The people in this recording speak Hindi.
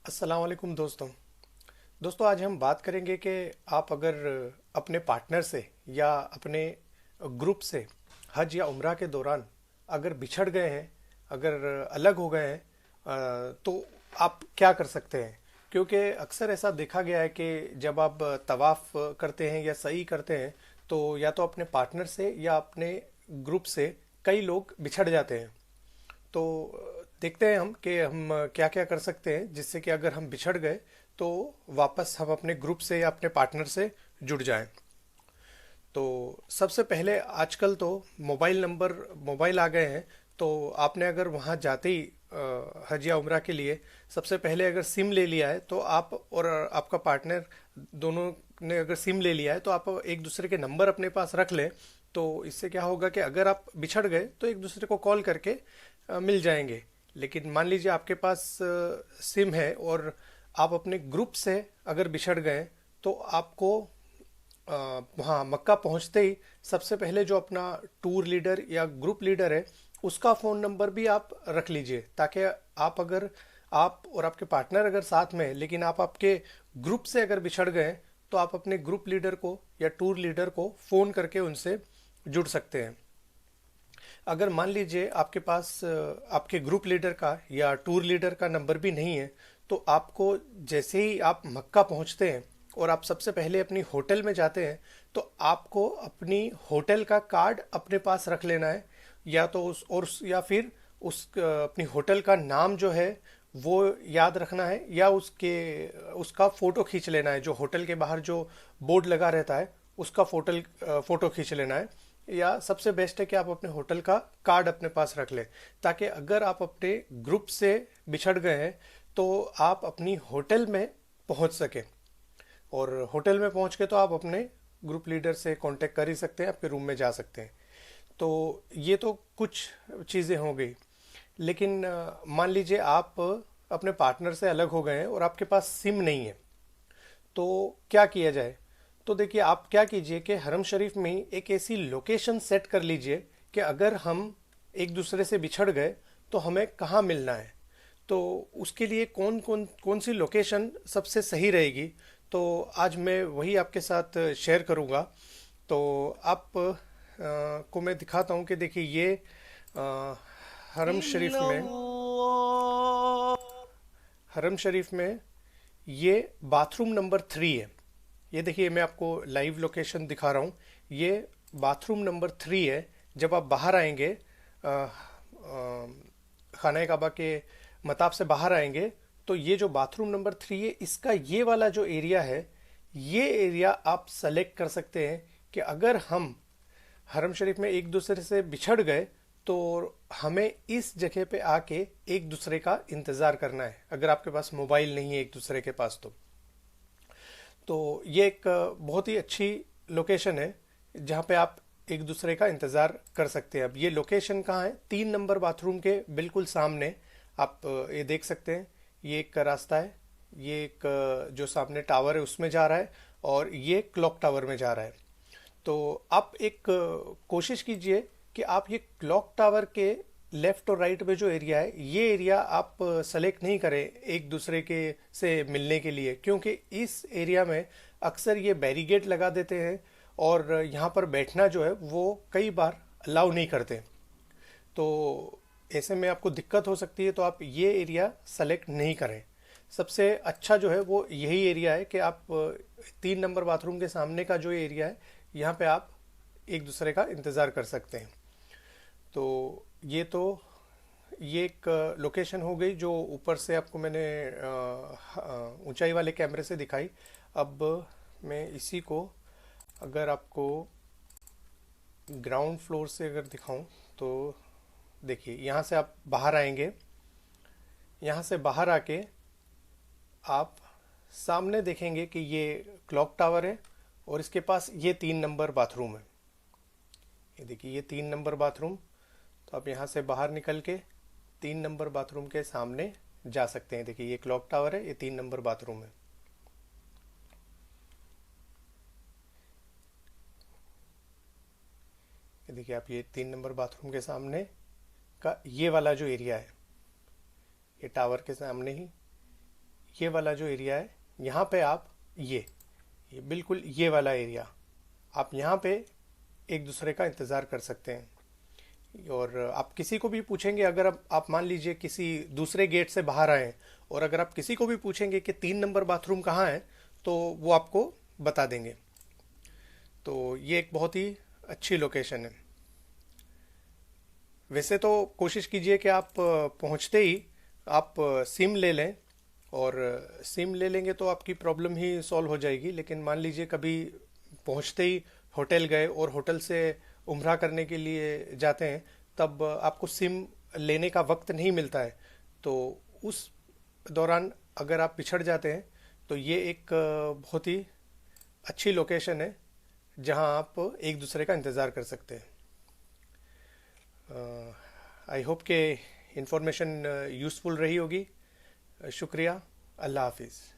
अस्सलाम वालेकुम दोस्तों। आज हम बात करेंगे कि आप अगर अपने पार्टनर से या अपने ग्रुप से हज या उम्रा के दौरान अगर बिछड़ गए हैं, अगर अलग हो गए हैं, तो आप क्या कर सकते हैं। क्योंकि अक्सर ऐसा देखा गया है कि जब आप तवाफ़ करते हैं या सही करते हैं तो या तो अपने पार्टनर से या अपने ग्रुप से कई लोग बिछड़ जाते हैं। तो देखते हैं हम कि हम क्या क्या कर सकते हैं जिससे कि अगर हम बिछड़ गए तो वापस हम अपने ग्रुप से या अपने पार्टनर से जुड़ जाएं। तो सबसे पहले आजकल तो मोबाइल आ गए हैं। तो आपने अगर वहाँ जाते ही हज या उम्रा के लिए सबसे पहले अगर सिम ले लिया है तो आप और आपका पार्टनर दोनों ने अगर सिम ले लिया है तो आप एक दूसरे के नंबर अपने पास रख लें। तो इससे क्या होगा कि अगर आप बिछड़ गए तो एक दूसरे को कॉल करके मिल जाएंगे। लेकिन मान लीजिए आपके पास सिम है और आप अपने ग्रुप से अगर बिछड़ गए तो आपको वहाँ मक्का पहुँचते ही सबसे पहले जो अपना टूर लीडर या ग्रुप लीडर है उसका फ़ोन नंबर भी आप रख लीजिए, ताकि आप अगर आप और आपके पार्टनर अगर साथ में हैं लेकिन आप आपके ग्रुप से अगर बिछड़ गए तो आप अपने ग्रुप लीडर को या टूर लीडर को फ़ोन करके उनसे जुड़ सकते हैं। अगर मान लीजिए आपके पास आपके ग्रुप लीडर का या टूर लीडर का नंबर भी नहीं है तो आपको जैसे ही आप मक्का पहुंचते हैं और आप सबसे पहले अपनी होटल में जाते हैं तो आपको अपनी होटल का कार्ड अपने पास रख लेना है। या तो या फिर अपनी होटल का नाम जो है वो याद रखना है, या उसका फ़ोटो खींच लेना है। जो होटल के बाहर जो बोर्ड लगा रहता है उसका फ़ोटो खींच लेना है। या सबसे बेस्ट है कि आप अपने होटल का कार्ड अपने पास रख लें, ताकि अगर आप अपने ग्रुप से बिछड़ गए हैं तो आप अपनी होटल में पहुंच सकें। और होटल में पहुंच के तो आप अपने ग्रुप लीडर से कांटेक्ट कर ही सकते हैं, आपके रूम में जा सकते हैं। तो ये तो कुछ चीज़ें हो गई। लेकिन मान लीजिए आप अपने पार्टनर से अलग हो गए हैं और आपके पास सिम नहीं है, तो क्या किया जाए। तो देखिए, आप क्या कीजिए कि हरम शरीफ में ही एक ऐसी लोकेशन सेट कर लीजिए कि अगर हम एक दूसरे से बिछड़ गए तो हमें कहाँ मिलना है। तो उसके लिए कौन कौन कौन सी लोकेशन सबसे सही रहेगी, तो आज मैं वही आपके साथ शेयर करूँगा। तो आप को मैं दिखाता हूँ कि देखिए ये हरम शरीफ में हरम शरीफ में ये बाथरूम नंबर 3 है। ये देखिए, मैं आपको लाइव लोकेशन दिखा रहा हूँ। ये बाथरूम नंबर 3 है। जब आप बाहर आएंगे खाना काबा के मताब से बाहर आएंगे तो ये जो बाथरूम नंबर 3 है इसका ये वाला जो एरिया है, ये एरिया आप सेलेक्ट कर सकते हैं कि अगर हम हरम शरीफ में एक दूसरे से बिछड़ गए तो हमें इस जगह पे आके एक दूसरे का इंतज़ार करना है, अगर आपके पास मोबाइल नहीं है एक दूसरे के पास तो ये एक बहुत ही अच्छी लोकेशन है जहाँ पे आप एक दूसरे का इंतज़ार कर सकते हैं। अब ये लोकेशन कहाँ है, 3 नंबर बाथरूम के बिल्कुल सामने। आप ये देख सकते हैं, ये एक रास्ता है, ये एक जो सामने टावर है उसमें जा रहा है, और ये क्लॉक टावर में जा रहा है। तो आप एक कोशिश कीजिए कि आप ये क्लॉक टावर के लेफ्ट और राइट में जो एरिया है ये एरिया आप सेलेक्ट नहीं करें एक दूसरे के से मिलने के लिए, क्योंकि इस एरिया में अक्सर ये बैरिकेड लगा देते हैं और यहाँ पर बैठना जो है वो कई बार अलाउ नहीं करते। तो ऐसे में आपको दिक्कत हो सकती है, तो आप ये एरिया सेलेक्ट नहीं करें। सबसे अच्छा जो है वो यही एरिया है कि आप 3 नंबर बाथरूम के सामने का जो एरिया है यहाँ पे आप एक दूसरे का इंतज़ार कर सकते हैं। तो ये एक लोकेशन हो गई जो ऊपर से आपको मैंने ऊंचाई वाले कैमरे से दिखाई। अब मैं इसी को अगर आपको ग्राउंड फ्लोर से अगर दिखाऊं तो देखिए, यहाँ से आप बाहर आएंगे। यहाँ से बाहर आके आप सामने देखेंगे कि ये क्लॉक टावर है और इसके पास ये 3 नंबर बाथरूम है। ये देखिए, ये 3 नंबर बाथरूम। तो आप यहाँ से बाहर निकल के 3 नंबर बाथरूम के सामने जा सकते हैं। देखिए, ये क्लॉक टावर है, ये 3 नंबर बाथरूम है। ये देखिए आप, ये 3 नंबर बाथरूम के सामने का ये वाला जो एरिया है, ये टावर के सामने ही ये वाला जो एरिया है, यहाँ पे आप ये बिल्कुल ये वाला एरिया, आप यहाँ पे एक दूसरे का इंतज़ार कर सकते हैं। और आप किसी को भी पूछेंगे, अगर आप मान लीजिए किसी दूसरे गेट से बाहर आए हैं, और अगर आप किसी को भी पूछेंगे कि 3 नंबर बाथरूम कहाँ है, तो वो आपको बता देंगे। तो ये एक बहुत ही अच्छी लोकेशन है। वैसे तो कोशिश कीजिए कि आप पहुंचते ही आप सिम ले लें, और सिम ले लेंगे तो आपकी प्रॉब्लम ही सॉल्व हो जाएगी। लेकिन मान लीजिए कभी पहुंचते ही होटल गए और होटल से उम्रा करने के लिए जाते हैं, तब आपको सिम लेने का वक्त नहीं मिलता है, तो उस दौरान अगर आप पिछड़ जाते हैं, तो ये एक बहुत ही अच्छी लोकेशन है जहां आप एक दूसरे का इंतज़ार कर सकते हैं। आई होप के इंफॉर्मेशन यूज़फुल रही होगी। शुक्रिया। अल्लाह हाफिज़।